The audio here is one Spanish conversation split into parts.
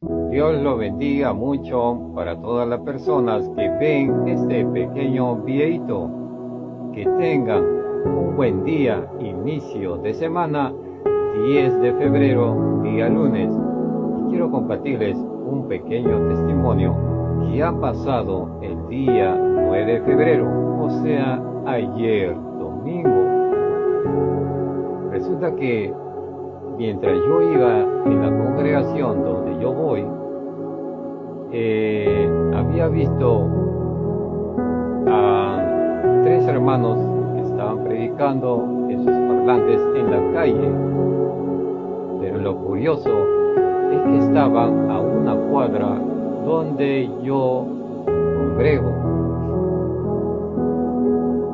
Dios lo bendiga mucho para todas las personas que ven este pequeño videito. Que tengan un buen día, inicio de semana, 10 de febrero, día lunes. Y quiero compartirles un pequeño testimonio que ha pasado el día 9 de febrero, o sea, ayer, domingo. Resulta que mientras yo iba en la congregación donde yo voy, había visto a 3 hermanos que estaban predicando en sus parlantes en la calle. Pero lo curioso es que estaban a una cuadra donde yo congrego.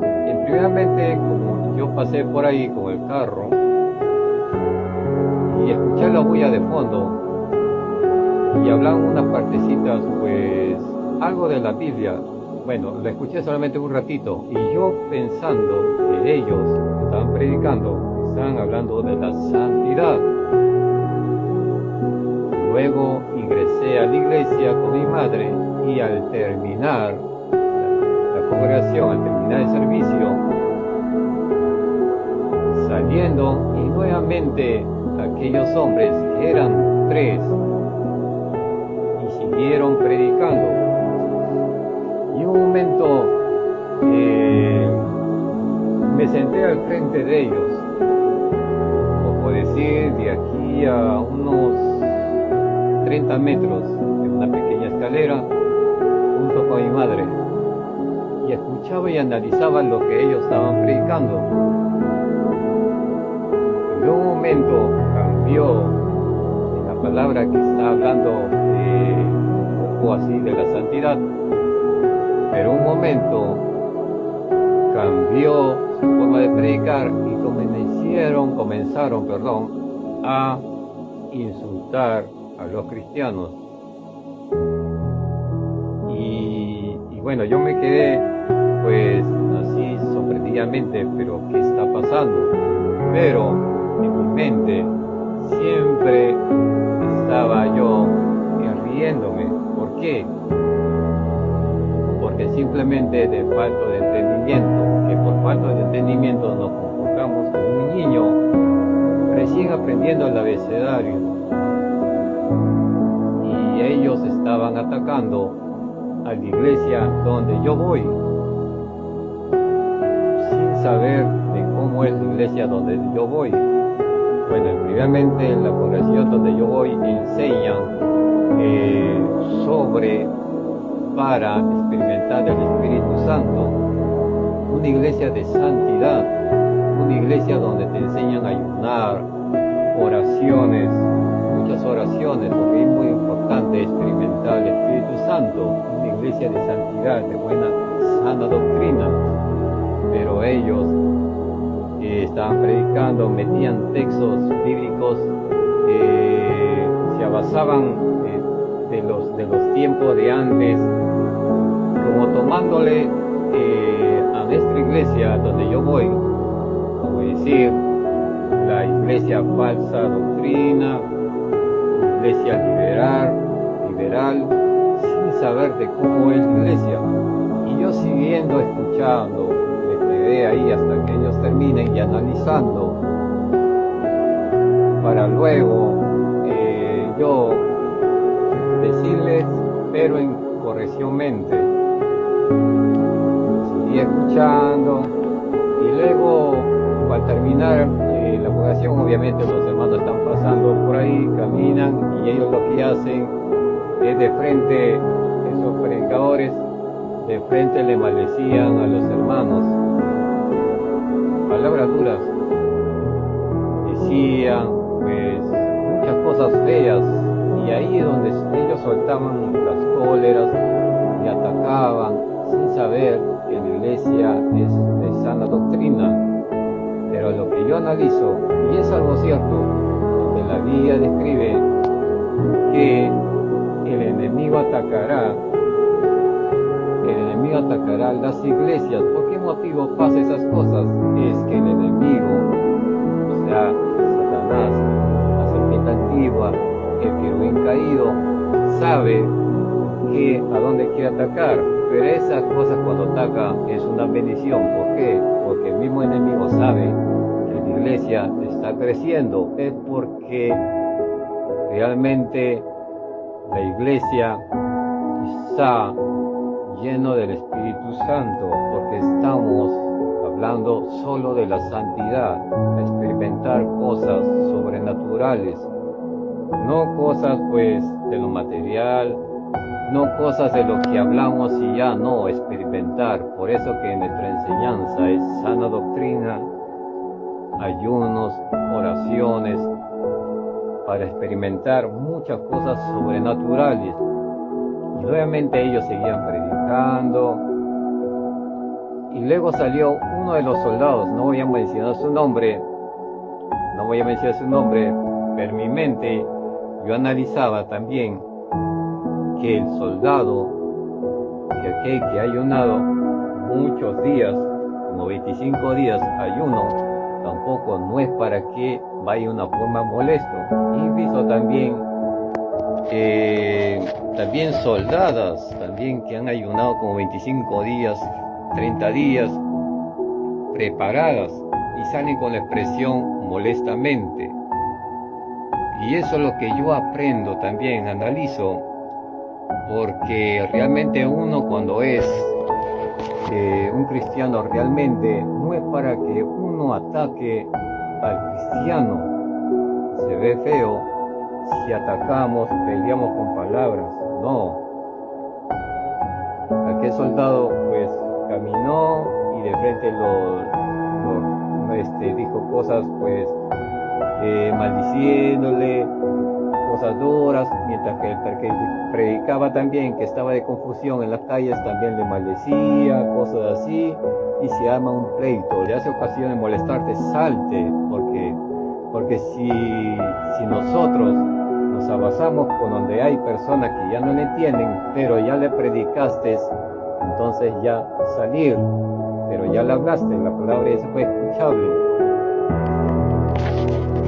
Y primeramente, como yo pasé por ahí con el carro y escuché la bulla de fondo, y hablaban unas partecitas, pues algo de la Biblia. Bueno, la escuché solamente un ratito, y yo pensando que ellos estaban predicando, estaban hablando de la santidad. Luego ingresé a la iglesia con mi madre, y al terminar la congregación, al terminar el servicio, saliendo, y nuevamente aquellos hombres, que eran 3, y siguieron predicando. Y en un momento me senté al frente de ellos, como decir, de aquí a unos 30 metros, en una pequeña escalera, junto con mi madre, y escuchaba y analizaba lo que ellos estaban predicando. Y en un momento cambió la palabra que está hablando un poco así de la santidad, pero un momento cambió su forma de predicar y comenzaron a insultar a los cristianos. Y bueno, yo me quedé pues así sorprendidamente, pero ¿qué está pasando? Pero en mi mente siempre estaba yo riéndome. ¿Por qué? Porque simplemente de falta de entendimiento, que por falta de entendimiento nos comportamos como un niño recién aprendiendo el abecedario, y ellos estaban atacando a la iglesia donde yo voy, sin saber de cómo es la iglesia donde yo voy. Bueno, primeramente en la congregación donde yo voy enseñan para experimentar el Espíritu Santo, una iglesia de santidad, una iglesia donde te enseñan a ayunar, oraciones, muchas oraciones, porque es muy importante experimentar el Espíritu Santo, una iglesia de santidad, de buena, sana doctrina. Pero ellos estaban predicando, metían textos bíblicos, se abasaban de los tiempos de antes, como tomándole a nuestra iglesia donde yo voy, como decir, la iglesia falsa doctrina, iglesia liberal, sin saber de cómo es la iglesia. Y yo siguiendo escuchando, me quedé ahí hasta que ellos terminen y analizando, para luego yo decirles, pero en correccionmente. Seguí escuchando, y luego al terminar la congregación, obviamente los hermanos están pasando por ahí, caminan, y ellos lo que hacen es de frente, esos predicadores de frente le maldecían a los hermanos, palabras duras, decían pues muchas cosas feas. Y ahí es donde ellos soltaban las cóleras y atacaban, sin saber que la iglesia es de sana doctrina. Pero lo que yo analizo, y es algo cierto, donde la Biblia describe que el enemigo atacará las iglesias. ¿Por qué motivo pasa esas cosas? Es que el enemigo, o sea, Satanás, la serpiente antigua, el querubín caído, sabe a dónde quiere atacar, pero esas cosas cuando ataca es una bendición. ¿Por qué? Porque el mismo enemigo sabe que la iglesia está creciendo, es porque realmente la iglesia está lleno del Espíritu Santo, porque estamos hablando solo de la santidad, de experimentar cosas sobrenaturales, no cosas pues de lo material, no cosas de lo que hablamos y ya no, experimentar. Por eso que nuestra enseñanza es sana doctrina, ayunos, oraciones, para experimentar muchas cosas sobrenaturales. Y nuevamente ellos seguían predicando. Y luego salió uno de los soldados, no voy a mencionar su nombre, pero en mi mente yo analizaba también que el soldado, que aquel que ha ayunado muchos días, como 25 días ayuno, tampoco no es para que vaya una forma molesto. Y visto también soldadas también que han ayunado como 25 días, 30 días, preparadas y salen con la expresión molestamente. Y eso es lo que yo aprendo también, analizo, porque realmente uno cuando es un cristiano realmente no es para que uno ataque al cristiano. Se ve feo si atacamos, peleamos con palabras, no. Aquel soldado pues caminó y de frente dijo cosas pues maldiciéndole, cosas duras, mientras que el que predicaba también, que estaba de confusión en las calles, también le maldecía, cosas así, y se arma un pleito. Le hace ocasión de molestarte, salte, porque si nosotros nos abrazamos con donde hay personas que ya no le entienden, pero ya le predicaste, entonces ya salir, pero ya le hablaste, la palabra ya se fue escuchable.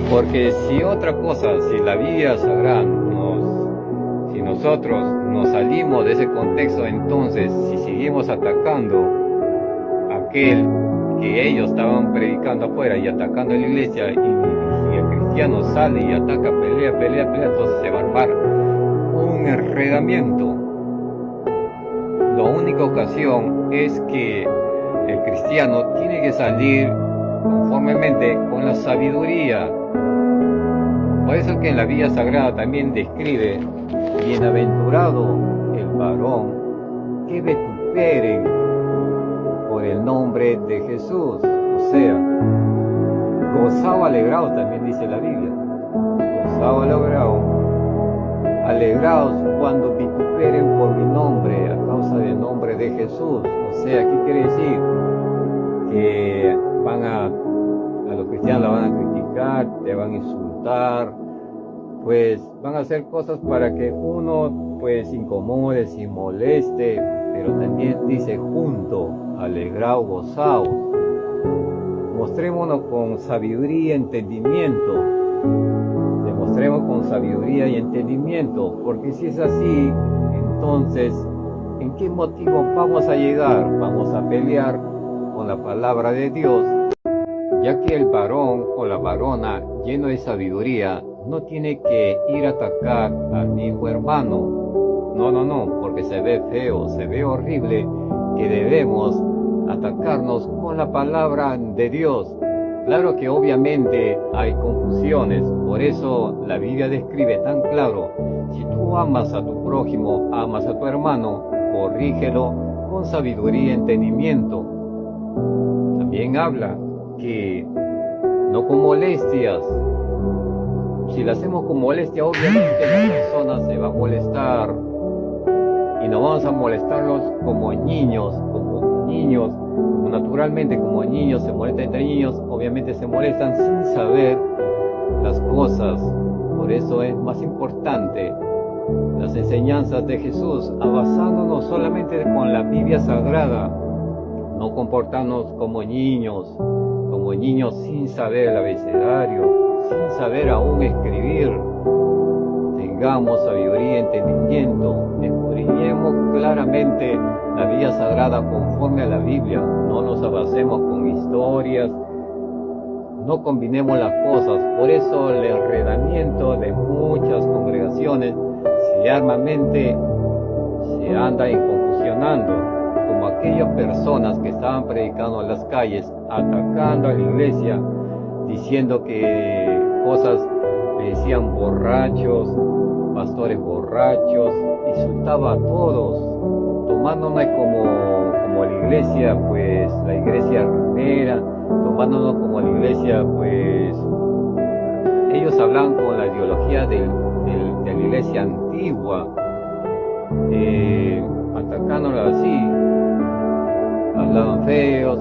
Porque si otra cosa, si la Biblia Sagrada si nosotros nos salimos de ese contexto, entonces si seguimos atacando a aquel que ellos estaban predicando afuera y atacando a la iglesia, y el cristiano sale y ataca, pelea, entonces se va a armar un enredamiento. La única ocasión es que el cristiano tiene que salir conformemente con la sabiduría. Por eso que en la Biblia Sagrada también describe: bienaventurado el varón que vituperen por el nombre de Jesús. O sea, gozado, alegrado, también dice la Biblia. Gozado, alegrados cuando vituperen por mi nombre, a causa del nombre de Jesús. O sea, ¿qué quiere decir? Que a los cristianos la van a criticar, te van a insultar, pues van a hacer cosas para que uno pues incomode, se moleste, pero también dice junto, alegraos, gozaos. Mostrémonos con sabiduría y entendimiento, demostremos con sabiduría y entendimiento, porque si es así, entonces, ¿en qué motivo vamos a llegar? Vamos a pelear con la palabra de Dios, ya que el varón o la varona lleno de sabiduría no tiene que ir a atacar al mismo hermano. No, porque se ve feo, se ve horrible, que debemos atacarnos con la palabra de Dios. Claro que obviamente hay confusiones, por eso la Biblia describe tan claro: si tú amas a tu prójimo, amas a tu hermano, corrígelo con sabiduría y entendimiento. También habla que no con molestias. Si lo hacemos con molestia, obviamente la persona se va a molestar, y no vamos a molestarlos como niños, como naturalmente como niños se molestan entre niños, obviamente se molestan sin saber las cosas. Por eso es más importante las enseñanzas de Jesús, basándonos solamente con la Biblia Sagrada, no comportarnos como niños sin saber el abecedario, sin saber aún escribir. oigamos sabiduría, entendimiento, escudriñemos claramente la Biblia Sagrada conforme a la Biblia, no nos abasemos con historias, no combinemos las cosas. Por eso el enredamiento de muchas congregaciones se anda confusionando, como aquellas personas que estaban predicando en las calles, atacando a la iglesia, diciendo que cosas, le decían borrachos, pastores borrachos, insultaba a todos, tomándonos como la iglesia, pues la iglesia ramera, tomándonos como la iglesia, pues ellos hablaban con la ideología de la iglesia antigua, atacándola así, hablaban feos,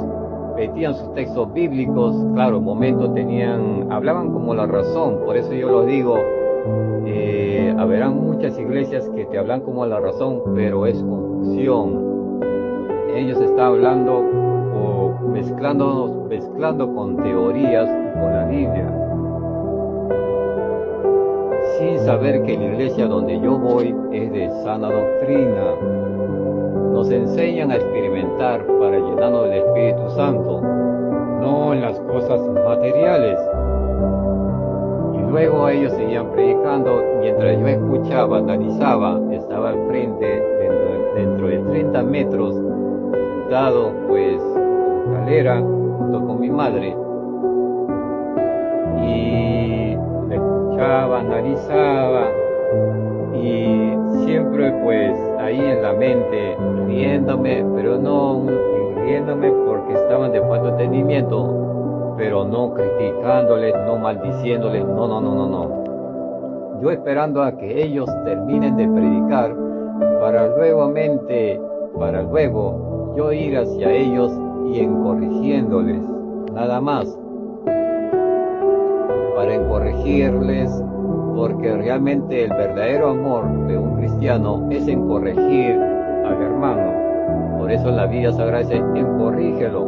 metían sus textos bíblicos, claro, momento hablaban como la razón. Por eso yo los digo, habrán muchas iglesias que te hablan como la razón, pero es confusión. Ellos están hablando o mezclando con teorías y con la Biblia, sin saber que la iglesia donde yo voy es de sana doctrina. Nos enseñan a experimentar para llenarnos del Espíritu Santo, no en las cosas materiales. Y luego ellos seguían predicando, mientras yo escuchaba, analizaba, estaba al frente, dentro de 30 metros, sentado pues en la escalera, junto con mi madre, y le escuchaba, analizaba, y siempre pues ahí en la mente riéndome, pero no riéndome porque estaban de falta de entendimiento, pero no criticándoles, no maldiciéndoles, no. Yo esperando a que ellos terminen de predicar para luego yo ir hacia ellos y corrigiéndoles, nada más, para corregirles, porque realmente el verdadero amor de un cristiano es en corregir al hermano. Por eso la Biblia Sagrada dice, corrígelo,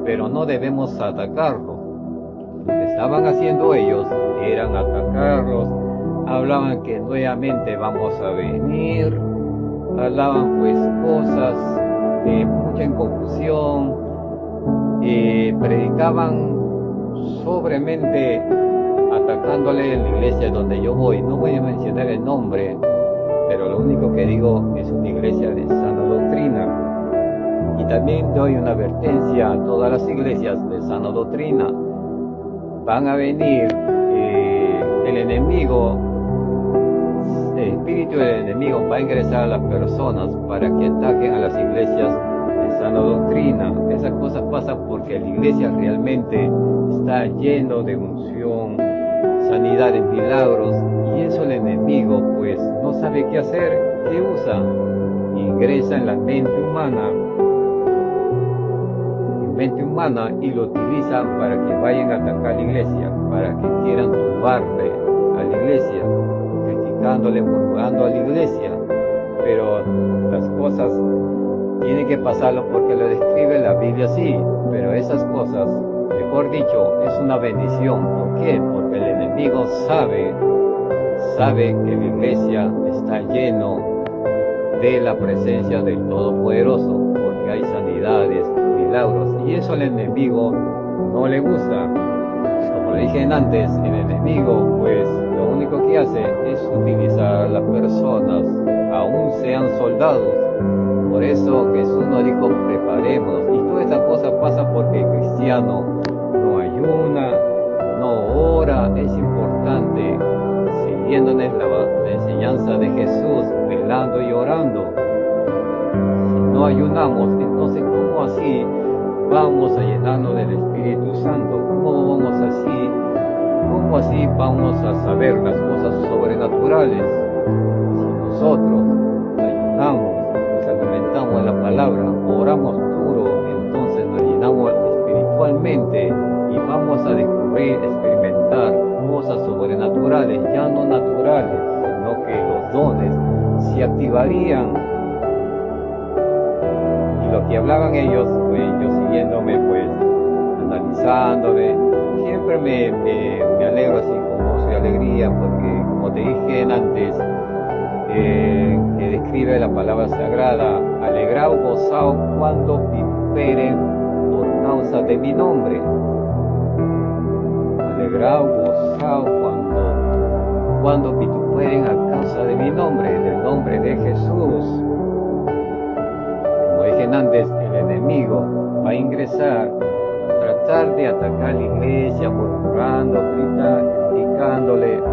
pero no debemos atacarlo. Lo que estaban haciendo ellos eran atacarlos, hablaban que nuevamente vamos a venir, hablaban pues cosas de mucha confusión, predicaban sobremente, atacándole en la iglesia donde yo voy. No voy a mencionar el nombre, pero lo único que digo es una iglesia de sana doctrina. Y también doy una advertencia a todas las iglesias de sana doctrina. Van a venir el enemigo, el espíritu del enemigo va a ingresar a las personas para que ataquen a las iglesias de sana doctrina. Esas cosas pasan porque la iglesia realmente está lleno de unción, sanidades, milagros, y eso el enemigo pues no sabe qué hacer. ¿Qué usa? Ingresa en la mente humana y lo utiliza para que vayan a atacar la iglesia, para que quieran tumbarle a la iglesia, criticándole, murmurando a la iglesia. Pero las cosas tienen que pasarlo porque lo describe la Biblia así, pero esas cosas, mejor dicho, es una bendición. ¿Por qué? Porque el enemigo sabe que la iglesia está lleno de la presencia del Todopoderoso, porque hay sanidades, milagros, y eso al enemigo no le gusta. Como le dije antes, el enemigo pues lo único que hace es utilizar a las personas, aún sean soldados. Por eso Jesús nos dijo, preparémonos, y toda esta cosa pasa porque el cristiano no ayuna, no ora. Es importante, siguiéndonos la enseñanza de Jesús, velando y orando. Si no ayunamos, entonces ¿cómo así vamos a llenarnos del Espíritu Santo? ¿Cómo así vamos a saber las cosas sobrenaturales? Si nosotros ayunamos, nos alimentamos en la palabra, oramos duro, entonces nos llenamos espiritualmente y vamos a descubrir, experimentar cosas sobrenaturales, ya no naturales, sino que los dones se activarían. Y lo que hablaban ellos, pues yo siguiéndome, pues analizándome, siempre me alegro así con gozo y alegría, porque como te dije antes, que describe la palabra sagrada, alegraos, gozaos cuando vituperen por causa de mi nombre. Alegraos, gozaos cuando vituperen a causa de mi nombre, del nombre de Jesús. Como dije antes, el enemigo va a ingresar, tratar de atacar la iglesia, murmurando, criticándole, es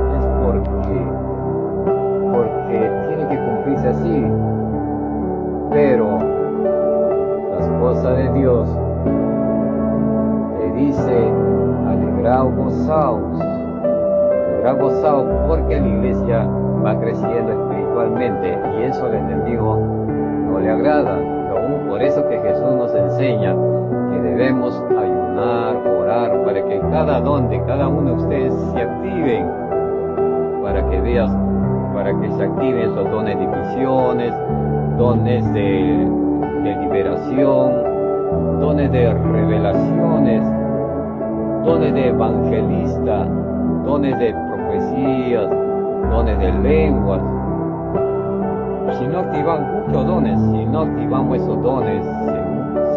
porque tiene que cumplirse así. Pero las cosas de Dios le dice, alegraos, gozaos, porque la iglesia va creciendo espiritualmente y eso al enemigo no le agrada. Por eso que Jesús nos enseña que debemos ayunar, orar, para que cada don de cada uno de ustedes se activen, para que se activen esos dones de misiones, dones de liberación, dones de revelaciones, dones de evangelista, dones de profecías, dones de lenguas. Si no activamos muchos dones, si no activamos esos dones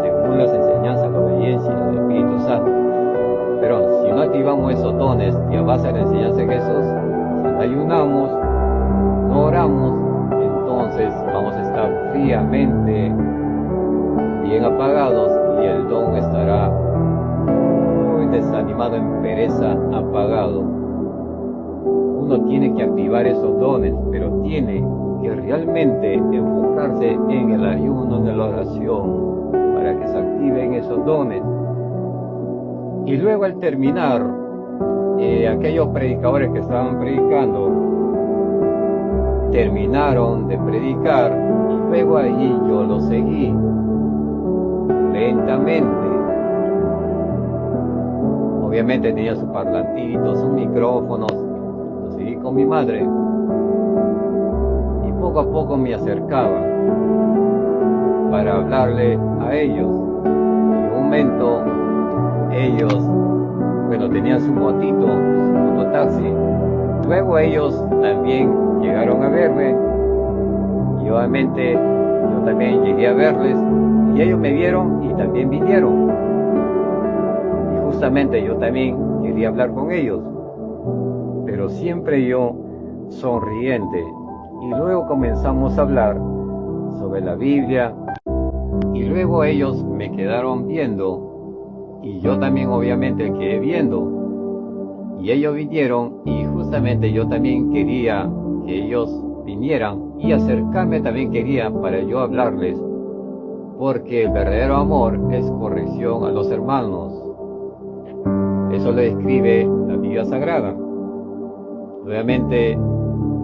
según las enseñanzas, la obediencia del Espíritu Santo, pero si no activamos esos dones y a base de la enseñanza de Jesús, si no ayunamos, no oramos, entonces vamos a estar fríamente bien apagados y el don estará muy desanimado, en pereza, apagado. Uno tiene que activar esos dones, pero tiene que realmente enfocarse en el ayuno, en la oración, para que se activen esos dones. Y luego al terminar, aquellos predicadores que estaban predicando, terminaron de predicar y luego allí yo lo seguí, lentamente. Obviamente tenía su parlantito, sus micrófonos, lo seguí con mi madre. Poco a poco me acercaba para hablarle a ellos. En un momento ellos, tenían su motito, su mototaxi. Luego ellos también llegaron a verme y obviamente yo también llegué a verles y ellos me vieron y también vinieron. Y justamente yo también quería hablar con ellos, pero siempre yo sonriente. Y luego comenzamos a hablar sobre la Biblia y luego ellos me quedaron viendo y yo también obviamente quedé viendo y ellos vinieron y justamente yo también quería que ellos vinieran y acercarme también quería para yo hablarles, porque el verdadero amor es corrección a los hermanos. Eso lo describe la Biblia Sagrada. Obviamente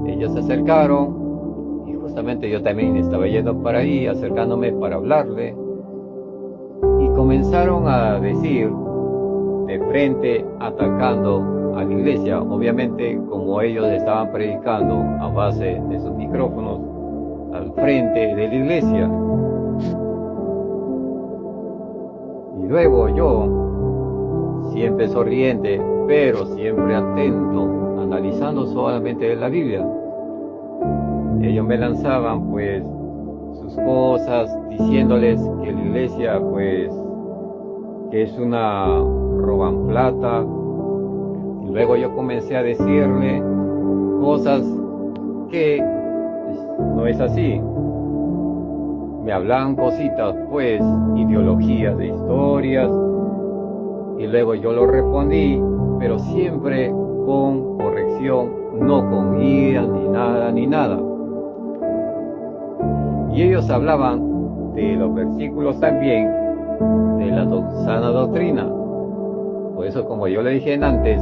ellos se acercaron y justamente yo también estaba yendo para ahí, acercándome para hablarle, y comenzaron a decir de frente, atacando a la iglesia, obviamente como ellos estaban predicando a base de sus micrófonos al frente de la iglesia. Y luego yo, siempre sonriente, pero siempre atento, analizando solamente la Biblia, ellos me lanzaban pues sus cosas, diciéndoles que la iglesia pues que es una roban plata. Y luego yo comencé a decirle cosas que pues, no es así. Me hablaban cositas pues, ideologías de historias, y luego yo lo respondí, pero siempre con corrección, no con ira ni nada. Y ellos hablaban de los versículos también de la sana doctrina. Por eso, como yo le dije antes,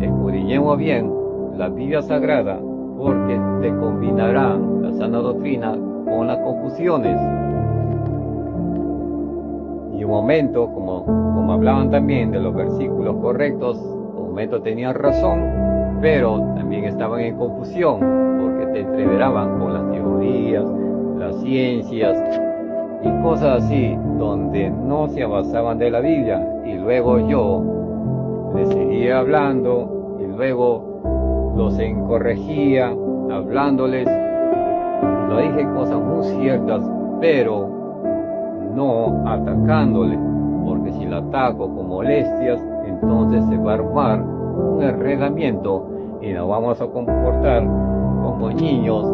escudriñemos bien la Biblia Sagrada, porque te combinarán la sana doctrina con las confusiones. Y un momento, como hablaban también de los versículos correctos, un momento tenían razón, pero también estaban en confusión, porque te entreveraban con las teorías, las ciencias y cosas así, donde no se basaban de la Biblia. Y luego yo les seguía hablando y luego los corregía, hablándoles, lo dije cosas muy ciertas, pero no atacándoles, porque si la ataco con molestias, entonces se va a armar un enredamiento y nos vamos a comportar como niños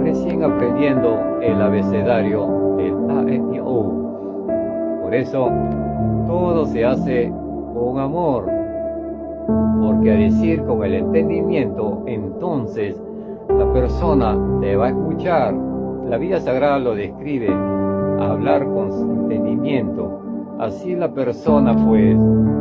recién aprendiendo el abecedario del A, E, I, O. Por eso todo se hace con amor, porque a decir con el entendimiento, entonces la persona te va a escuchar. La Biblia Sagrada lo describe, hablar con entendimiento. Así la persona, pues,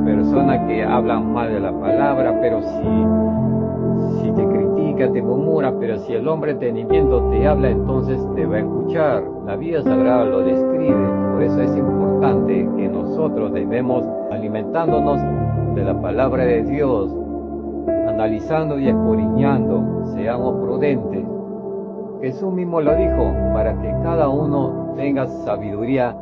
persona que habla mal de la palabra, pero si te critica, te murmura, pero si el hombre de entendimiento te habla, entonces te va a escuchar. La Biblia Sagrada lo describe. Por eso es importante que nosotros debemos alimentándonos de la palabra de Dios, analizando y escudriñando, seamos prudentes. Jesús mismo lo dijo, para que cada uno tenga sabiduría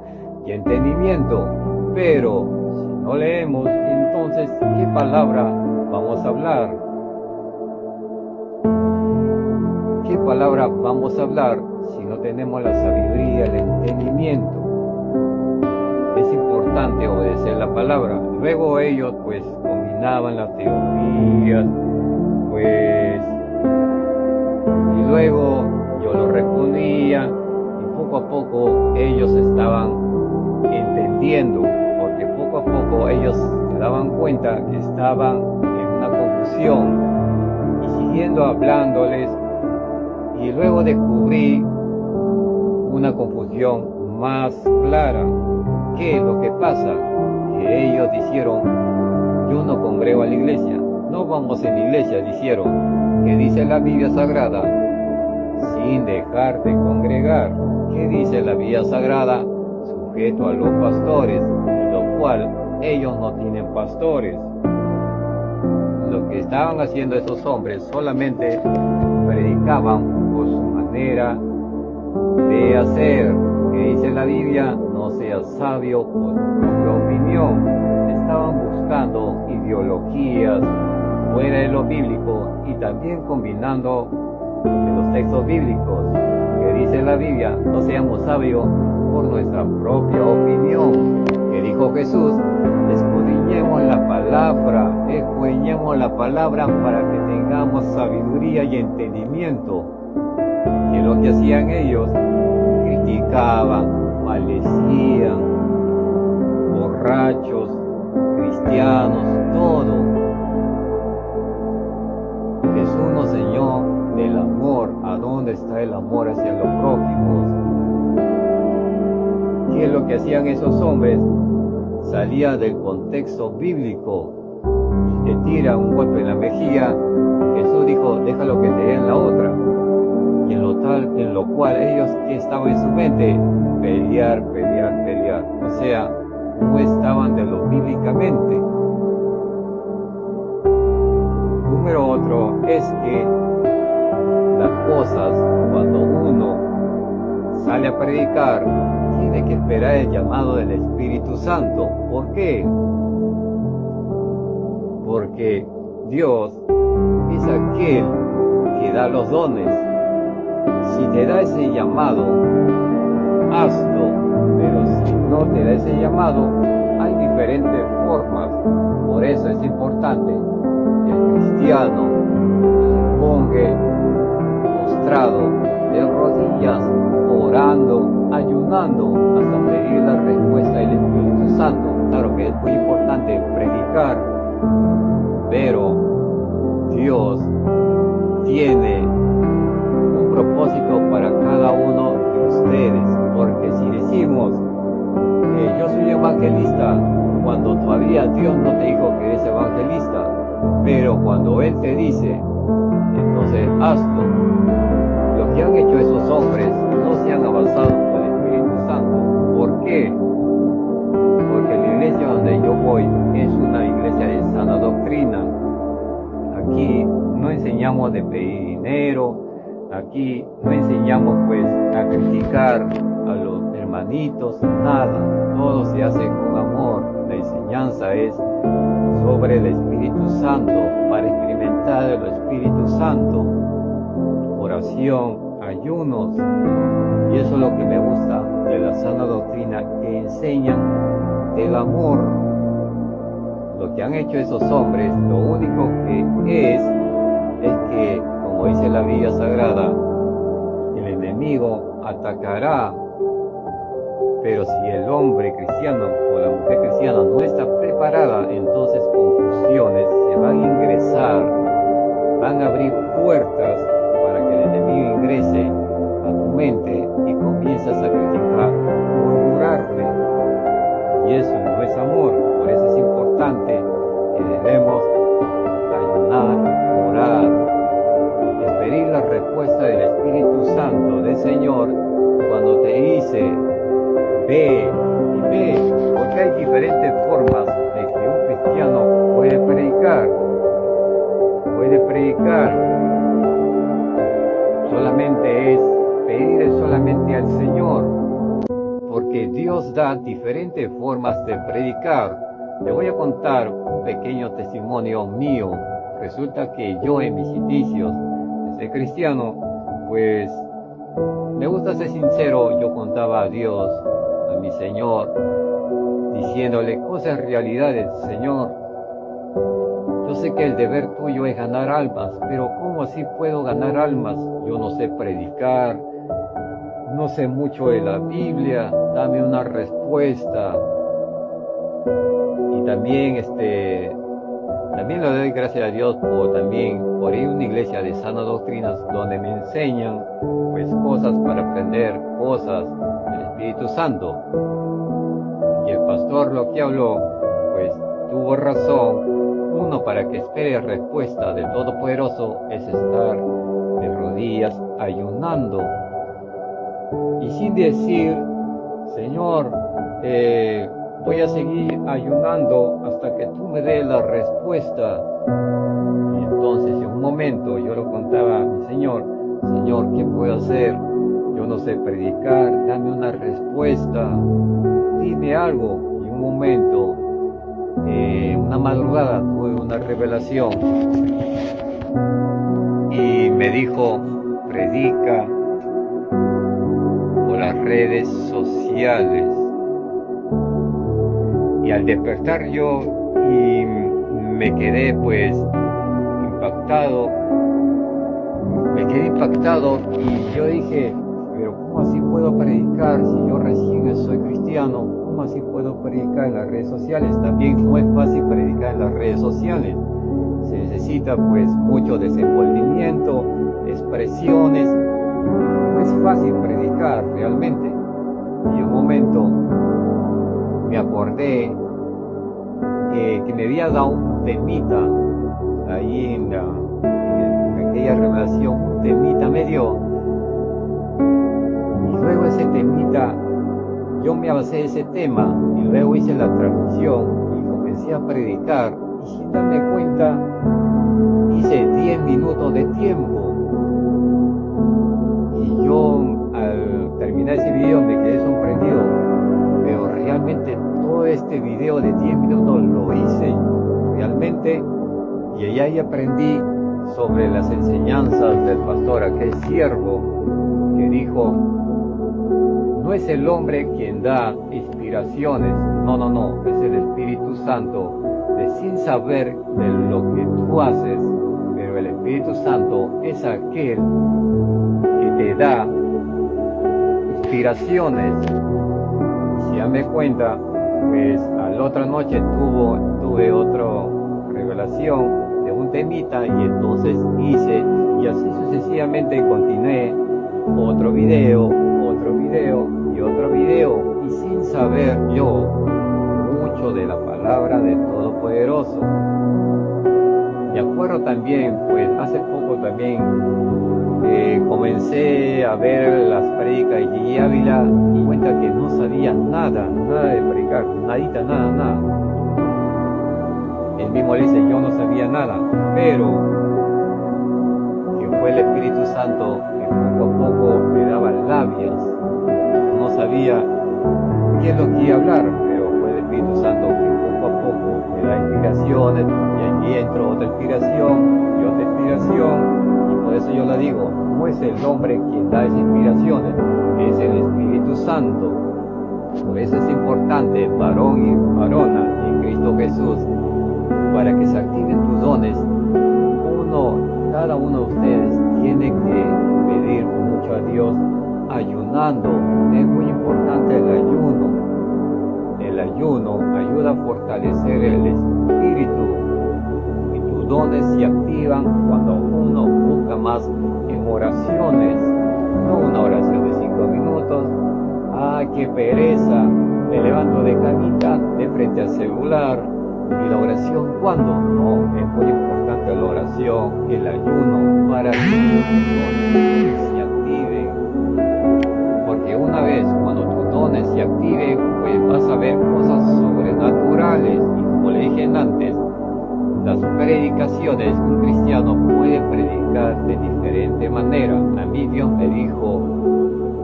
y entendimiento. Pero si no leemos, entonces, ¿qué palabra vamos a hablar? ¿Qué palabra vamos a hablar si no tenemos la sabiduría, el entendimiento? Es importante obedecer la palabra. Luego ellos pues combinaban las teorías, pues, y luego yo lo respondía, y poco a poco ellos estaban entendiendo, porque poco a poco ellos se daban cuenta que estaban en una confusión, y siguiendo hablándoles, y luego descubrí una confusión más clara. ¿Qué es lo que pasa? Que ellos dijeron, yo no congrego a la iglesia, no vamos en la iglesia, dijeron. ¿Qué dice la Biblia Sagrada? Sin dejar de congregar. ¿Qué dice la Biblia Sagrada? Sujeto a los pastores, en lo cual ellos no tienen pastores. Lo que estaban haciendo esos hombres solamente predicaban por su manera de hacer. ¿Qué dice la Biblia? No seas sabio por tu opinión. Estaban buscando ideologías fuera de lo bíblico y también combinando de los textos bíblicos. ¿Qué dice la Biblia? No seamos sabios por nuestra propia opinión. ¿Qué dijo Jesús? Escudriñemos la palabra para que tengamos sabiduría y entendimiento. ¿Qué es lo que hacían ellos? Criticaban, maldecían, borrachos, cristianos, todo. Jesús nos enseñó del amor. ¿A dónde está el amor hacia los prójimos? ¿Qué es lo que hacían esos hombres? Salía del contexto bíblico. Si te tira un golpe en la mejilla, Jesús dijo, déjalo que te dé en la otra. Y en lo cual ellos, que estaban en su mente, pelear. O sea, no estaban de lo bíblicamente. Número otro es que las cosas, cuando uno sale a predicar, tiene que esperar el llamado del Espíritu Santo. ¿Por qué? Porque Dios es aquel que da los dones. Si te da ese llamado, hazlo. Pero si no te da ese llamado, hay diferentes formas. Por eso es importante que el cristiano se ponga postrado, de rodillas, orando, ayunando, hasta pedir la respuesta del Espíritu Santo. Claro que es muy importante predicar, pero Dios tiene un propósito para cada uno de ustedes, porque si decimos que yo soy evangelista, cuando todavía Dios no te dijo que eres evangelista, pero cuando Él te dice, entonces hazlo. Lo que han hecho esos hombres no se han avanzado con el Espíritu Santo. ¿Por qué? Porque la iglesia donde yo voy es una iglesia de sana doctrina. Aquí no enseñamos de pedir dinero, aquí no enseñamos pues a criticar a los hermanitos, nada. Todo se hace con amor. La enseñanza es sobre el Espíritu Santo, para experimentar el Espíritu Santo, oración, ayunos, y eso es lo que me gusta de la sana doctrina, que enseñan del amor. Lo que han hecho esos hombres, lo único que es que, como dice la Biblia Sagrada, el enemigo atacará, pero si el hombre cristiano o la mujer cristiana no está preparada, entonces confusiones se van a ingresar, van a abrir puertas para que el enemigo ingrese a tu mente y comienzas a criticar, murmurarle, y eso no es amor. Por eso es importante que debemos ayunar, orar, pedir la respuesta del Espíritu Santo del Señor cuando te dice ve y ve, porque hay diferentes formas de que un cristiano puede predicar. Solamente es pedir solamente al Señor, porque Dios da diferentes formas de predicar. Le voy a contar un pequeño testimonio mío. Resulta que yo en mis inicios de ser cristiano, pues me gusta ser sincero, yo contaba a Dios, a mi Señor, diciéndole cosas, realidades. Señor, yo sé que el deber tuyo es ganar almas, pero ¿cómo así puedo ganar almas? Yo no sé predicar, no sé mucho de la Biblia, dame una respuesta. Y también le doy gracias a Dios por ir a una iglesia de sanas doctrinas donde me enseñan pues cosas para aprender cosas del Espíritu Santo. Y el pastor lo que habló pues tuvo razón. Uno, para que espere respuesta del Todopoderoso, es estar de rodillas ayunando y sin decir, Señor, voy a seguir ayunando hasta que tú me des la respuesta. Y entonces en un momento yo lo contaba a mi Señor, ¿qué puedo hacer? Yo no sé predicar, dame una respuesta, dime algo. Y un momento, una madrugada, tuve una revelación y me dijo, predica por las redes sociales. Y al despertar yo y me quedé pues impactado, y yo dije, pero ¿cómo así puedo predicar si yo recién soy cristiano? ¿Cómo así puedo predicar en las redes sociales? También no es fácil predicar en las redes sociales, se necesita pues mucho desenvolvimiento, expresiones, no es fácil predicar realmente. Y en un momento me acordé que me había dado un temita ahí en aquella revelación, un temita me dio, y luego ese temita, yo me basé de ese tema y luego hice la transmisión y comencé a predicar, y sin darme cuenta hice 10 minutos de tiempo, y yo al terminar ese video me quedé sorprendido, pero realmente todo este video de 10 minutos lo hice realmente, y ahí aprendí sobre las enseñanzas del pastor, aquel siervo que dijo, no es el hombre quien da inspiraciones, no, es el Espíritu Santo, sin saber de lo que tú haces, pero el Espíritu Santo es aquel que te da inspiraciones. Si ya me cuenta, pues a la otra noche tuve otra revelación de un temita, y entonces hice, y así sucesivamente continué, otro video, y sin saber yo mucho de la palabra del Todopoderoso. Me acuerdo también, pues hace poco también comencé a ver las predicas de Gigi Ávila, y cuenta que no sabía nada de predicar, nada. Él mismo le dice, yo no sabía nada, pero que fue el Espíritu Santo que poco a poco me daba labias. No sabía qué es lo que iba a hablar, pero fue el Espíritu Santo que poco a inspiraciones, y aquí entra otra inspiración y otra inspiración, y por eso yo le digo, no es el hombre quien da esas inspiraciones, es el Espíritu Santo. Por eso es importante, varón y varona en Cristo Jesús, para que se activen tus dones. Cada uno de ustedes tiene que pedir mucho a Dios ayunando. Es muy importante el ayuno. El ayuno ayuda a fortalecer el espíritu y tus dones se activan cuando uno busca más en oraciones, no una oración de 5 minutos. Qué pereza, me levanto de camita, de frente al celular. ¿Y la oración cuándo? No, es muy importante la oración, el ayuno, para que tus dones se activen. Porque una vez cuando tus dones se activen, pues vas a ver cosas sobrenaturales. Y como le dije antes, las predicaciones, un cristiano puede predicar de diferente manera. A mí Dios me dijo,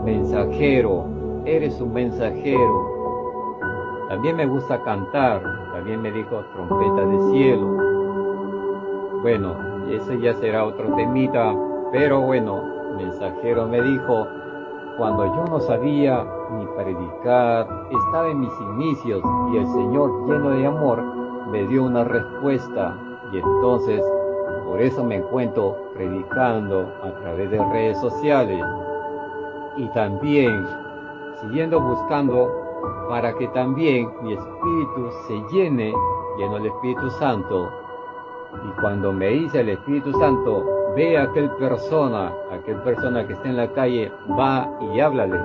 mensajero, eres un mensajero. También me gusta cantar, también me dijo trompeta de cielo. Bueno, ese ya será otro temita, pero bueno, mensajero me dijo, cuando yo no sabía ni predicar, estaba en mis inicios y el Señor lleno de amor me dio una respuesta y entonces por eso me encuentro predicando a través de redes sociales y también siguiendo buscando para que también mi espíritu se llene del Espíritu Santo. Y cuando me dice el Espíritu Santo, ve a aquel persona que está en la calle, va y háblale.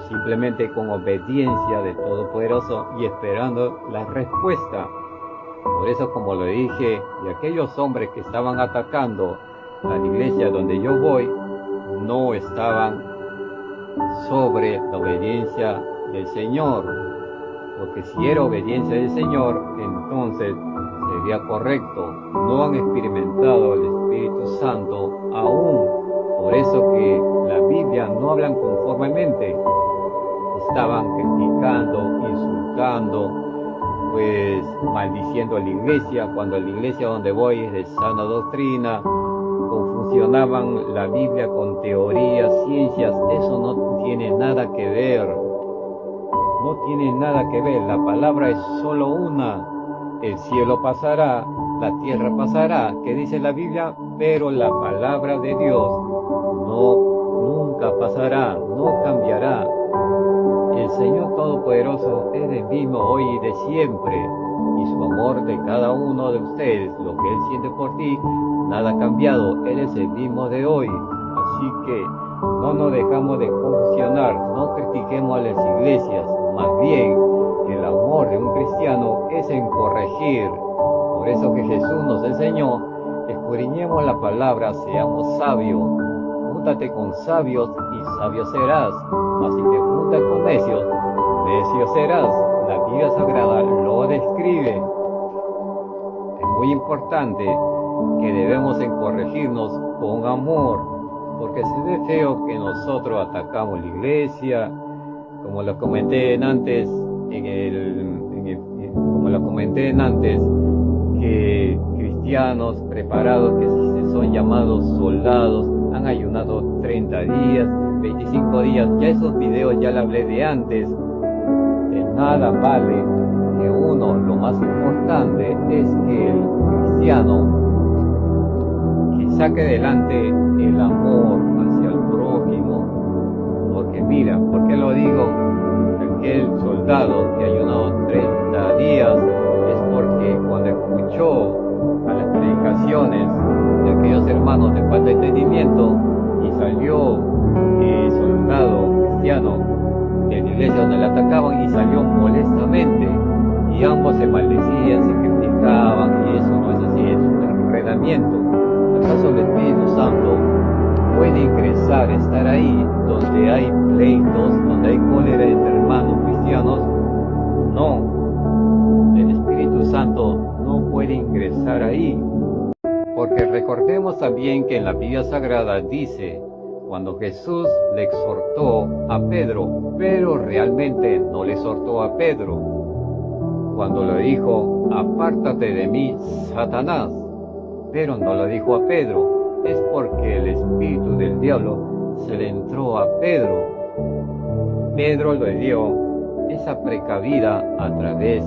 Simplemente con obediencia de Todopoderoso y esperando la respuesta. Por eso, como lo dije, de aquellos hombres que estaban atacando a la iglesia donde yo voy, no estaban sobre la obediencia del Señor, porque si era obediencia del Señor, entonces sería correcto. No han experimentado el Espíritu Santo aún, por eso que la Biblia no hablan conformemente, estaban criticando, insultando, pues maldiciendo a la iglesia, cuando la iglesia donde voy es de sana doctrina, confusionaban la Biblia con teorías, ciencias. Eso no tiene nada que ver, no tiene nada que ver. La palabra es solo una. El cielo pasará, la tierra pasará, que dice la Biblia, pero la palabra de Dios nunca pasará, no cambiará. El Señor Todopoderoso es el mismo hoy y de siempre, y su amor de cada uno de ustedes, lo que Él siente por ti, nada ha cambiado. Él es el mismo de hoy. Así que no nos dejamos de confusionar, no critiquemos a las iglesias, más bien el amor de un cristiano es en corregir. Por eso que Jesús nos enseñó, escudriñemos la palabra, seamos sabios. Júntate con sabios y sabio serás, mas si te juntas con necios, necio serás. La Biblia Sagrada lo describe. Es muy importante que debemos en corregirnos con amor, porque se ve feo que nosotros atacamos la iglesia, como lo comenté antes, que cristianos preparados, que son llamados soldados, han ayunado 30 días, 25 días, ya esos videos ya lo hablé de antes. De nada vale que uno, lo más importante es que el cristiano que saque adelante el amor hacia el prójimo, porque mira, ¿por qué lo digo? Aquel soldado que ha ayunado 30 días es porque cuando escuchó a las predicaciones de aquellos hermanos de falta de entendimiento y salió soldado cristiano de la iglesia donde le atacaban y salió molestamente y ambos se maldecían, se criticaban, y eso no es así, es un enredamiento. ¿Acaso el Espíritu Santo puede ingresar, estar ahí donde hay pleitos, donde hay cólera entre hermanos cristianos? No, el Espíritu Santo no puede ingresar ahí, porque recordemos también que en la Biblia Sagrada dice, cuando Jesús le exhortó a Pedro, pero realmente no le exhortó a Pedro, cuando le dijo, apártate de mí, Satanás, pero no lo dijo a Pedro, es porque el espíritu del diablo se le entró a Pedro. Pedro le dio esa precavida a través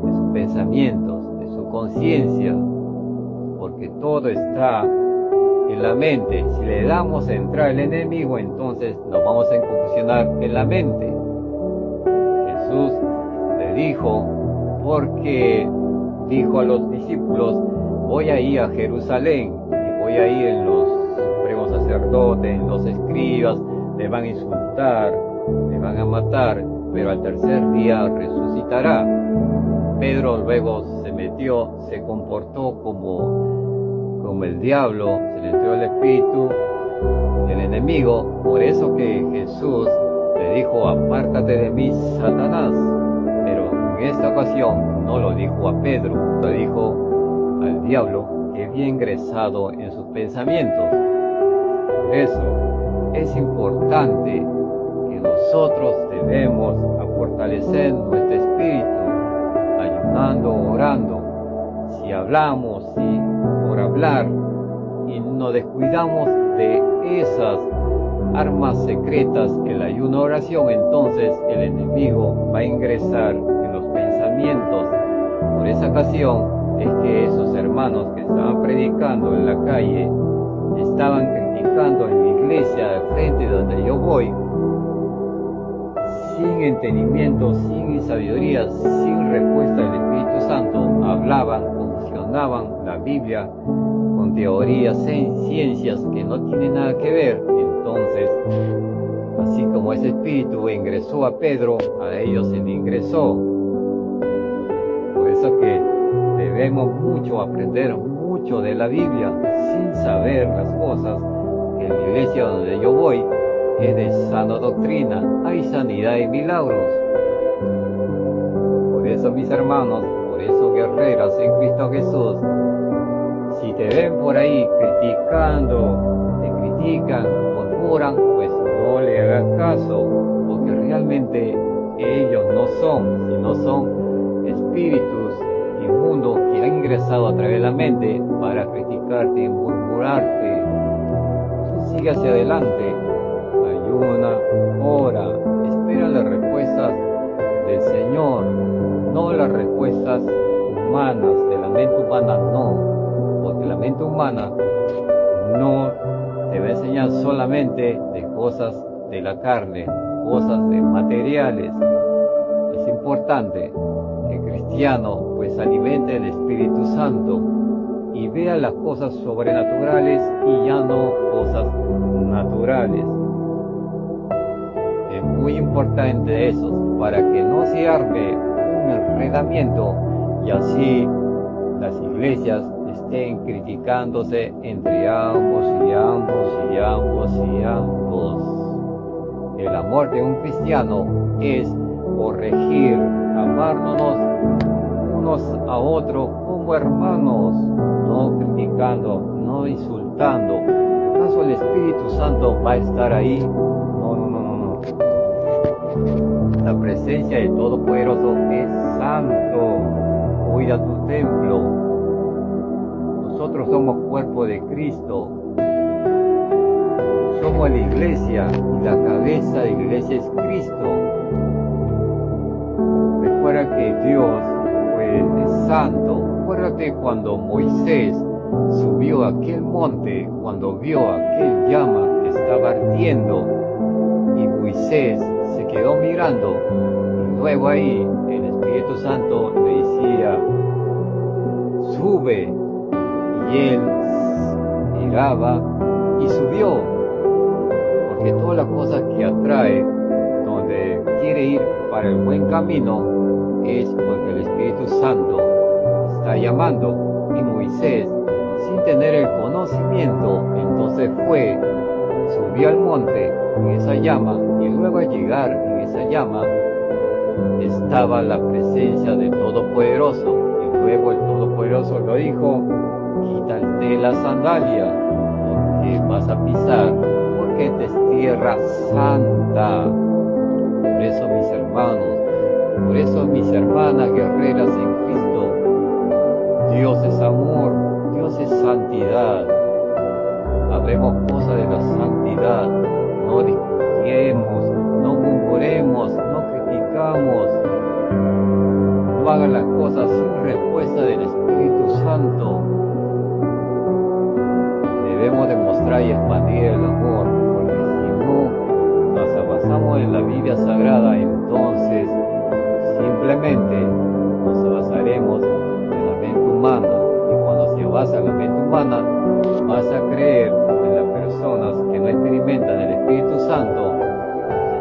de sus pensamientos, de su conciencia, porque todo está en la mente. Si le damos entrar al enemigo, entonces nos vamos a confusionar en la mente. Jesús le dijo, porque dijo a los discípulos, voy a ir a Jerusalén y voy a ir en los supremos sacerdotes, en los escribas, me van a insultar, me van a matar, pero al tercer día resucitará. Pedro luego se metió, se comportó como el diablo, se le entró el espíritu del enemigo. Por eso que Jesús le dijo, apártate de mí, Satanás. Pero en esta ocasión no lo dijo a Pedro, lo dijo al diablo, que había ingresado en sus pensamientos. Por eso es importante que nosotros debemos fortalecer nuestro espíritu, ayunando, orando. Si hablamos, por hablar, y nos descuidamos de esas armas secretas, el ayuno, oración, entonces el enemigo va a ingresar en los pensamientos. Por esa ocasión es que esos hermanos que estaban predicando en la calle, estaban criticando en la iglesia de frente donde yo voy, sin entendimiento, sin sabiduría, sin respuesta del Espíritu Santo, hablaban, confusionaban la Biblia con teorías, ciencias que no tienen nada que ver. Entonces, así como ese espíritu ingresó a Pedro, a ellos se le ingresó. Por eso que debemos mucho aprender mucho de la Biblia, sin saber las cosas que en la iglesia donde yo voy es de sana doctrina, hay sanidad y milagros. Por eso, mis hermanos, por eso, guerreras en Cristo Jesús, si te ven por ahí criticando, te critican, murmuran, pues no le hagas caso, porque realmente ellos no son, sino son espíritus inmundos que han ingresado a través de la mente para criticarte y murmurarte. Tú sigue hacia adelante, ayuna, ora, espera las respuestas del Señor, no las respuestas humanas, de la mente humana, no. Porque la mente humana no te va a enseñar solamente de cosas de la carne, cosas de materiales. Es importante que el cristiano pues alimente el Espíritu Santo y vea las cosas sobrenaturales y ya no cosas naturales. Es muy importante eso, para que no se arme un enredamiento y así las iglesias estén criticándose entre ambos y ambos y ambos y ambos. El amor de un cristiano es corregir, amarnos unos a otros como hermanos, no criticando, no insultando. ¿Acaso el Espíritu Santo va a estar ahí? No. La presencia del Todopoderoso es santo. Cuida tu templo. Nosotros somos cuerpo de Cristo. Somos la iglesia y la cabeza de la iglesia es Cristo. Recuerda que Dios es santo. Acuérdate cuando Moisés subió a aquel monte, cuando vio aquel llama que estaba ardiendo, y Moisés se quedó mirando, y luego ahí el Espíritu Santo le decía, sube, y él miraba y subió, porque todas las cosas que atrae, donde quiere ir para el buen camino, es porque el Espíritu Santo está llamando. Y Moisés, sin tener el conocimiento, entonces subió al monte en esa llama, y luego al llegar en esa llama estaba la presencia del Todopoderoso, y luego el Todopoderoso lo dijo, quítate la sandalia, porque vas a pisar, porque esta es tierra santa. Por eso, mis hermanos, Por eso, mis hermanas guerreras en Cristo, Dios es amor, Dios es santidad. Hablemos cosas de la santidad, no discutimos, no murmuremos, no criticamos, no hagan las cosas sin respuesta del Espíritu Santo. Debemos demostrar y expandir el amor, porque si no nos basamos en la Biblia Sagrada, entonces simplemente nos basaremos en la mente humana, y cuando se basa en la mente humana, vas a creer en las personas que no experimentan el Espíritu Santo.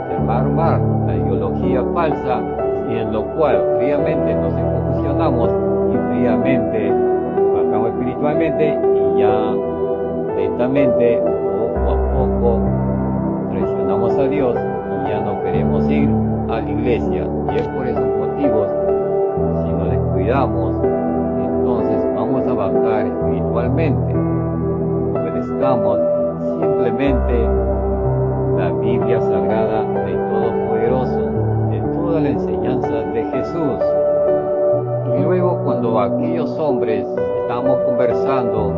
Se te va a armar la ideología falsa, y en lo cual fríamente nos confusionamos y fríamente bajamos espiritualmente, y ya lentamente, poco a poco, traicionamos a Dios y ya no queremos ir a la iglesia. Y es por esos motivos, si nos descuidamos, entonces vamos a bajar espiritualmente. Obedezcamos simplemente la Biblia Sagrada del Todopoderoso, de toda la enseñanza de Jesús. Y luego, cuando aquellos hombres estábamos conversando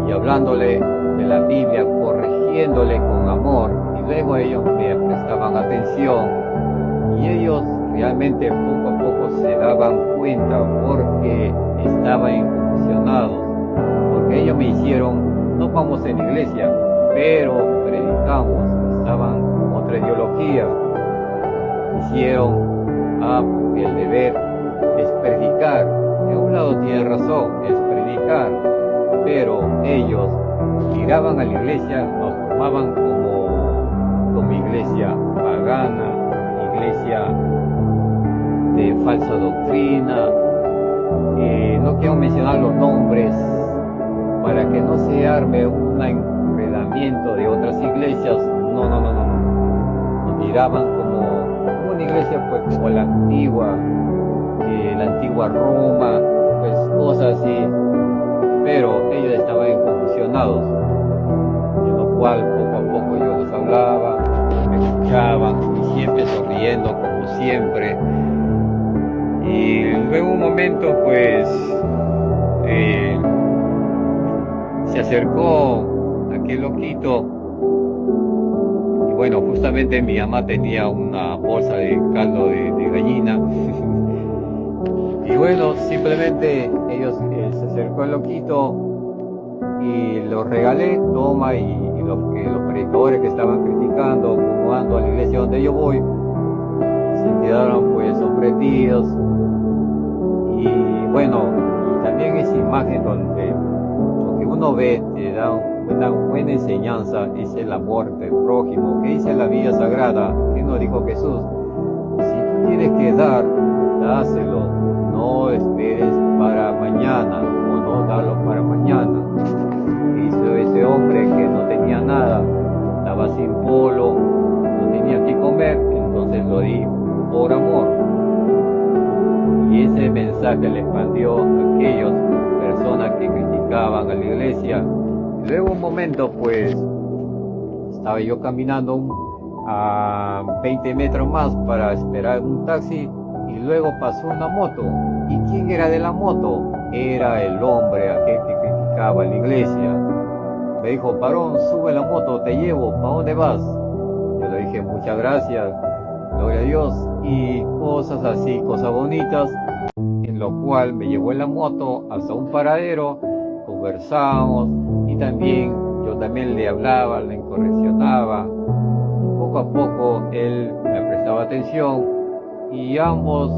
y hablándole de la Biblia, corrigiéndole con amor, y luego ellos me prestaban atención, y ellos realmente poco a poco se daban cuenta, porque estaban confusionados, porque ellos me hicieron: no vamos en iglesia, pero predicamos. Estaban con otra ideología. Hicieron: porque el deber es predicar. De un lado tienen razón, es predicar, pero ellos miraban a la iglesia, nos formaban como iglesia pagana, iglesia de falsa doctrina. No quiero mencionar los nombres para que no se arme un enredamiento de otras iglesias. No. Nos miraban como una iglesia, pues, como la antigua Roma, pues cosas así. Pero ellos estaban confusionados, de lo cual poco a poco yo les hablaba, me escuchaban, y siempre sonriendo como siempre. Y luego un momento, pues, se acercó aquel loquito, y bueno, justamente mi mamá tenía una bolsa de caldo de gallina. Y bueno, simplemente se acercó el loquito y lo regalé, toma, y los predicadores que estaban criticando, como ando a la iglesia donde yo voy, se quedaron pues sorprendidos. Y bueno, y también esa imagen donde lo que uno ve te da una buena enseñanza, es el amor del prójimo, que dice la Biblia Sagrada, que nos dijo Jesús: si tú tienes que dar, dáselo. No esperes para mañana, o no darlo para mañana. Hizo ese hombre que no tenía nada, estaba sin polo, no tenía que comer, entonces lo di por amor. Y ese mensaje le expandió a aquellas personas que criticaban a la iglesia. Y luego un momento, pues, estaba yo caminando a 20 metros más para esperar un taxi, y luego pasó una moto. ¿Y quién era de la moto? Era el hombre aquel que criticaba a la iglesia. Me dijo: varón, sube la moto, te llevo, ¿para dónde vas? Yo le dije: muchas gracias, gloria a Dios, y cosas así, cosas bonitas, en lo cual me llevó en la moto hasta un paradero, conversamos, y yo también le hablaba, le correccionaba, y poco a poco él me prestaba atención, y ambos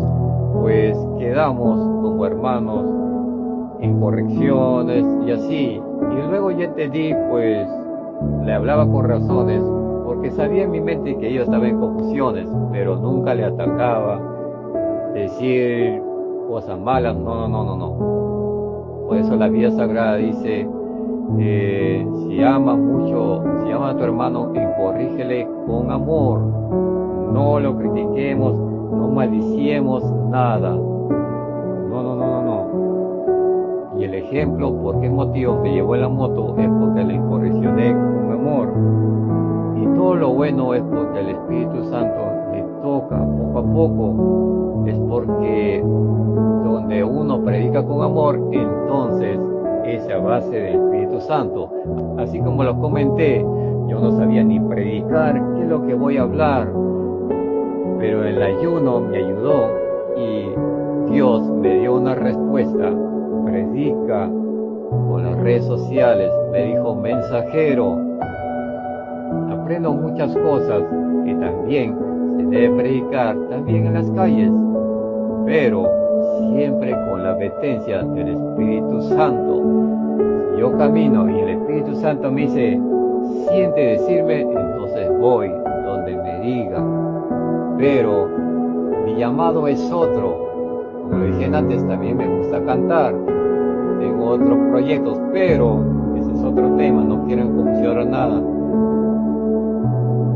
pues quedamos como hermanos en correcciones y así. Y luego ya entendí, pues le hablaba con razones, porque sabía en mi mente que yo estaba en confusiones, pero nunca le atacaba, decir cosas malas, no. Por eso la Biblia Sagrada dice: si amas a tu hermano, corrígele con amor, no lo critiquemos, no maldiciemos nada. No. Y el ejemplo, ¿por qué motivo me llevó en la moto? Es porque le correccioné con amor. Y todo lo bueno es porque el Espíritu Santo le toca poco a poco, es porque donde uno predica con amor, entonces es a base del Espíritu Santo. Así como lo comenté, yo no sabía ni predicar qué es lo que voy a hablar, pero el ayuno me ayudó y Dios me dio una respuesta. Predica por las redes sociales, me dijo mensajero. Aprendo muchas cosas que también se debe predicar también en las calles, pero siempre con la advertencia del Espíritu Santo. Si yo camino y el Espíritu Santo me dice, siente decirme, entonces voy donde me diga. Pero mi llamado es otro. Como lo dije antes, también me gusta cantar. Tengo otros proyectos, pero ese es otro tema, no quiero confusionar nada.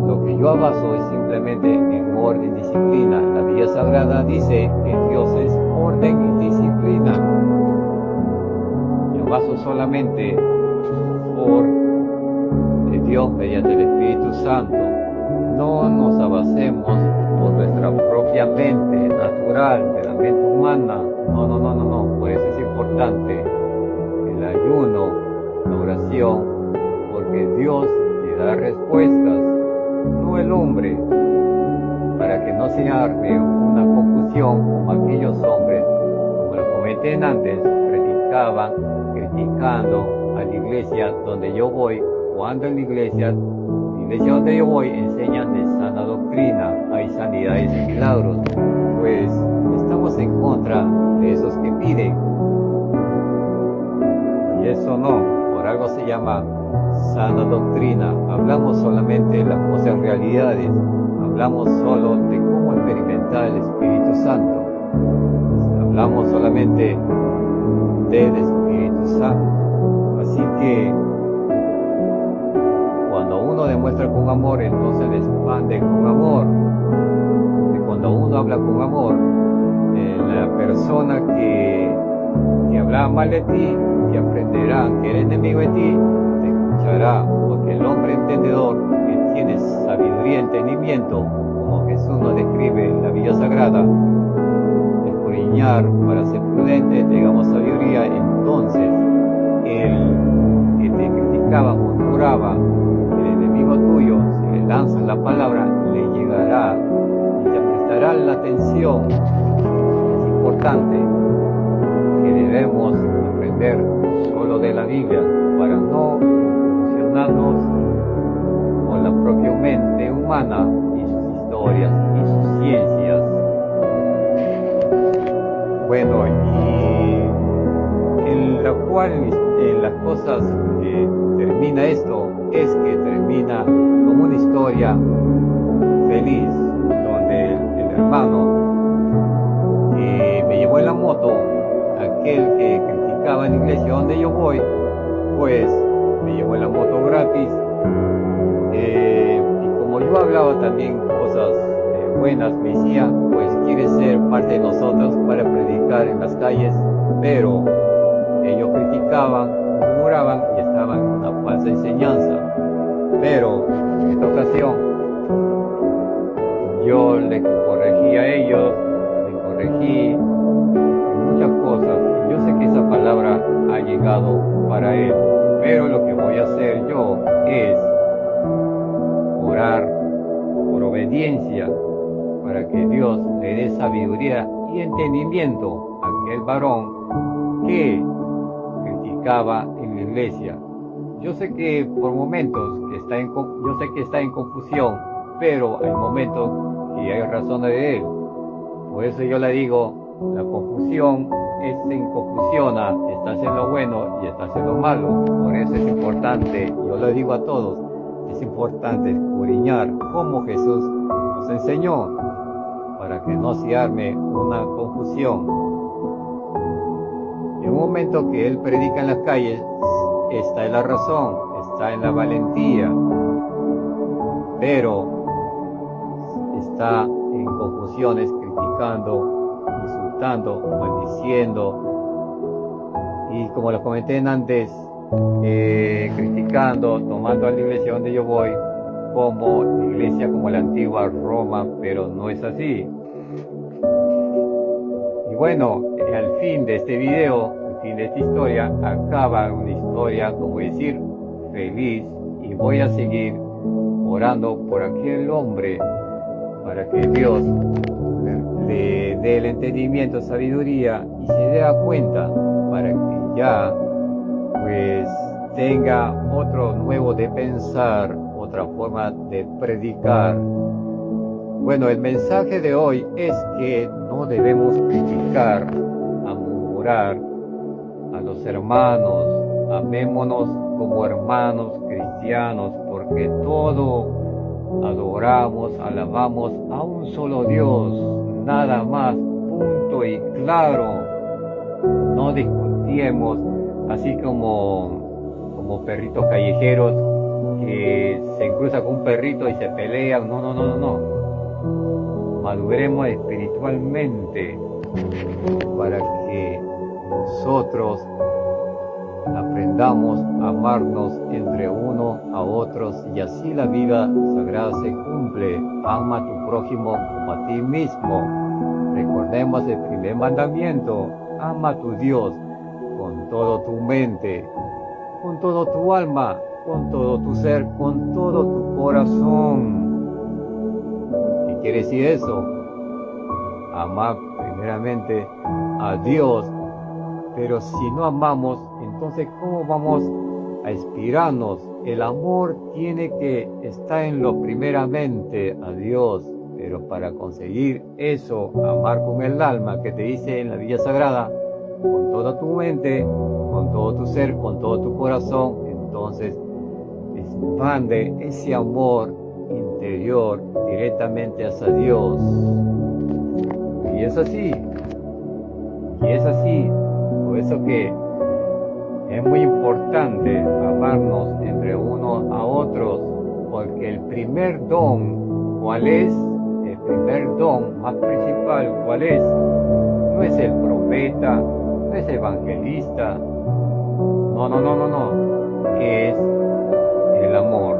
Lo que yo abaso es simplemente en orden y disciplina. La Biblia Sagrada dice que Dios es orden y disciplina. Yo baso solamente por Dios mediante el Espíritu Santo. No nos abasemos por nuestra propia mente natural, de la mente humana. No. Por eso es importante el ayuno, la oración, porque Dios te da respuestas, no el hombre, para que no se arme una confusión como aquellos hombres, como lo comenté antes, criticando a la iglesia donde yo voy, cuando en la iglesia donde yo voy enseñan de sana doctrina, hay sanidades y milagros, pues estamos en contra de esos que piden. Y eso no, por algo se llama sana doctrina. Hablamos solamente de las cosas realidades, hablamos solo de cómo experimentar el Espíritu Santo, hablamos solamente del Espíritu Santo. Así que cuando uno demuestra con amor, entonces le expande con amor. Y cuando uno habla con amor, la persona que habla mal de ti, que aprenderá que eres enemigo de ti, te escuchará, porque el hombre entendedor que tiene sabiduría y entendimiento, como Jesús nos describe en la Biblia Sagrada, escudriñar para ser prudente, tengamos sabiduría. Entonces el que te criticaba, murmuraba, el enemigo tuyo, si le lanzas la palabra, le llegará y te prestará la atención. Es importante que debemos aprender solo de la Biblia para no funcionarnos con la propia mente humana y sus historias y sus ciencias. Bueno, y en la cual en las cosas que termina esto es que termina como una historia feliz, donde el hermano que me llevó en la moto, aquel que criticaba en la iglesia donde yo voy, pues me llevó en la moto gratis, y como yo hablaba también cosas buenas, me decía, pues quiere ser parte de nosotros para predicar en las calles, pero ellos criticaban, murmuraban y estaban en una falsa enseñanza. Pero en esta ocasión yo le corregí a ellos, le corregí muchas cosas. Yo sé que esa palabra ha llegado para él, pero lo que voy a hacer yo es orar por obediencia para que Dios le dé sabiduría y entendimiento a aquel varón que criticaba en la iglesia. Yo sé que por momentos yo sé que está en confusión, pero hay momentos que hay razones de él. Por eso yo le digo, la confusión es en confusiona, está haciendo bueno y está haciendo malo. Por eso es importante, yo le digo a todos, es importante escudriñar como Jesús nos enseñó, para que no se arme una confusión. En un momento que él predica en las calles, está en la razón, está en la valentía, pero está en confusiones, criticando, insultando, maldiciendo, y como lo comenté antes, criticando, tomando a la iglesia donde yo voy, como iglesia como la antigua Roma, pero no es así. Y bueno, al fin de este video, al fin de esta historia, acaba una historia, como decir, feliz, y voy a seguir orando por aquel hombre para que Dios le dé el entendimiento, sabiduría y se dé cuenta para que ya pues tenga otro nuevo de pensar, otra forma de predicar. Bueno, el mensaje de hoy es que no debemos criticar, a murmurar a los hermanos, amémonos como hermanos cristianos, porque todo adoramos, alabamos a un solo Dios, nada más, punto y claro. No discutimos así como perritos callejeros que se cruzan con un perrito y se pelean. No. Maduremos espiritualmente para que nosotros aprendamos a amarnos entre uno a otros, y así la vida sagrada se cumple. Ama a tu prójimo como a ti mismo. Recordemos el primer mandamiento: ama a tu Dios con todo tu mente, con todo tu alma, con todo tu ser, con todo tu corazón. ¿Qué quiere decir eso? Amar primeramente a Dios. Pero si no amamos, entonces ¿cómo vamos a inspirarnos? El amor tiene que estar en lo primeramente a Dios. Pero para conseguir eso, amar con el alma, que te dice en la Villa Sagrada, con toda tu mente, con todo tu ser, con todo tu corazón, entonces expande ese amor interior directamente hacia Dios. Y es así. Por eso que es muy importante amarnos entre unos a otros, porque el primer don, ¿cuál es? El primer don más principal, ¿cuál es? No es el profeta, no es el evangelista, no, es el amor.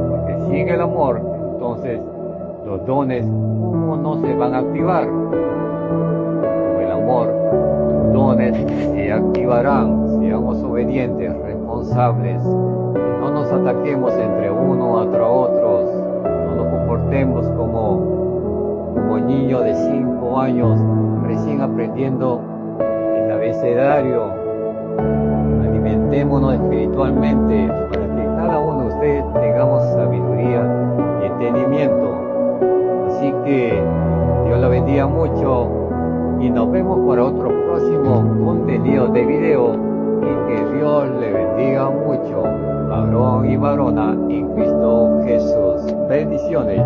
Porque sin el amor, entonces los dones, ¿cómo no se van a activar? Con el amor, tus dones se activarán. Seamos obedientes, responsables, y no nos ataquemos entre unos a otros. No nos comportemos como niños de 5 años recién aprendiendo el abecedario. Alimentémonos espiritualmente para que cada uno de ustedes tengamos sabiduría y entendimiento. Así que Dios la bendiga mucho y nos vemos para otro próximo contenido de video, y que Dios le bendiga mucho, varón y varona en Cristo Jesús. Bendiciones.